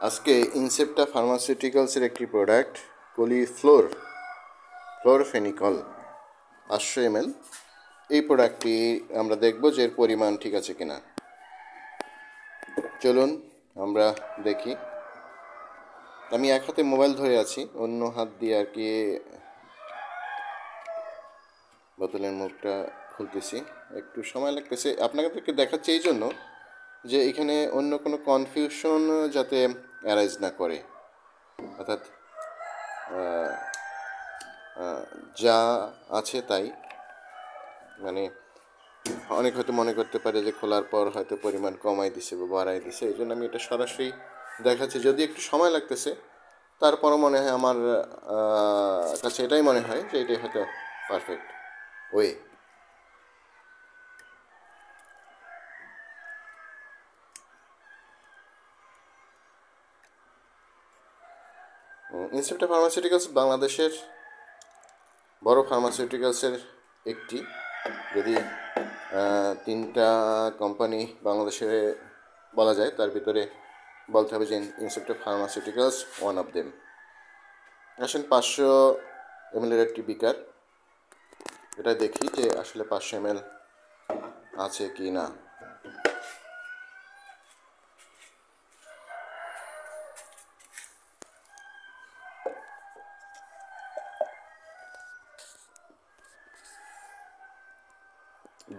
আজকে ইনসেপ্টা ফার্মাসিউটিক্যালসের একটি product ক্লোরফেনিকল 500 ml। এই প্রোডাক্টটি আমরা দেখব যে এর পরিমাণ ঠিক আছে কিনা। চলুন আমরা দেখি। আমি এক হাতে মোবাইল ধরে আছি, অন্য হাত দিয়ে আর কি বোতলের মুখটা খুলতেছি। একটু সময় লাগতেছে আপনাদেরকে দেখাচ্ছি এই জন্য যে এখানে অন্য কোনো কনফিউশন যাতে অ্যারাইজ না করে, অর্থাৎ যা আছে তাই, মানে অনেক হয়তো মনে করতে পারে যে খোলার পর হয়তো পরিমাণ কমাই দিছে বা বাড়াই দিছে, এই জন্য আমি এটা সরাসরি দেখাচ্ছি। যদি একটু সময় লাগতেছে, তারপরও মনে হয় আমার কাছে এটাই মনে হয় যে এটাই হয়তো পারফেক্ট ওয়ে। ইনসেপ্টা ফার্মাসিউটিক্যালস বাংলাদেশের বড় ফার্মাসিউটিক্যালসের একটি। যদি 3টা কোম্পানি বাংলাদেশে বলা যায়, তার ভিতরে বলতে হবে যে Incepta pharmaceuticals one of them. আসেন 500 ml একটি বিকার, এটা দেখি যে আসলে 500 ml আছে কি না।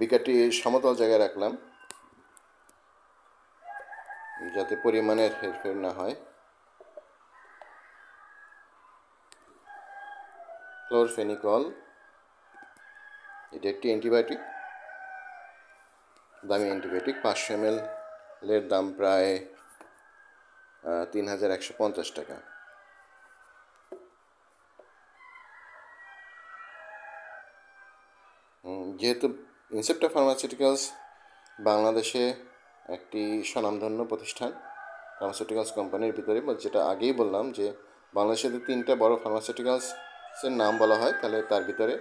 বিকারটি সমতল জায়গায় রাখলাম যাতে পরিমাণের হেরফের না হয়। ক্লোরফেনিকল, এটা একটি অ্যান্টিবায়োটিক, দামি অ্যান্টিবায়োটিক। 500 ml এর দাম প্রায় 3150 টাকা। যেহেতু ইনসেপ্টা ফার্মাসিউটিক্যালস বাংলাদেশে একটি স্বনামধন্য প্রতিষ্ঠান ফার্মাসিউটিক্যালস কোম্পানির ভিতরে, যেটা আগেই বললাম যে বাংলাদেশে যদি 3টা বড় ফার্মাসিউটিক্যালসের নাম বলা হয়, তাহলে তার ভিতরে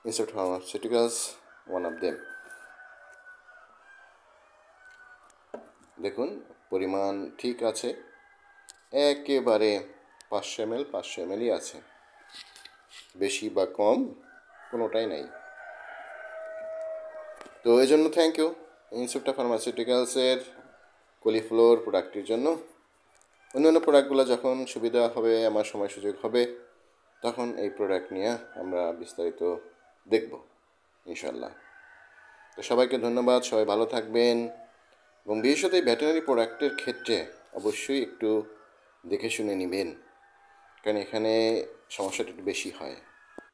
Incepta pharmaceuticals one of them. দেখুন পরিমাণ ঠিক আছে, একেবারে 500 ml আছে, বেশি বা কম কোনোটাই নাই। তো এই জন্য থ্যাংক ইউ ইনসেপ্টা ফার্মাসিউটিক্যালসের কলিফ্লোর প্রোডাক্টটির জন্য। অন্যান্য প্রোডাক্টগুলো যখন সুবিধা হবে, আমার সময় সুযোগ হবে, তখন এই প্রোডাক্ট নিয়ে আমরা বিস্তারিত দেখব ইনশাল্লাহ। তো সবাইকে ধন্যবাদ, সবাই ভালো থাকবেন, এবং বিশেষত এই ভেটেরিনারি প্রোডাক্টের ক্ষেত্রে অবশ্যই একটু দেখে শুনে নেবেন, কারণ এখানে সমস্যাটা একটু বেশি হয়।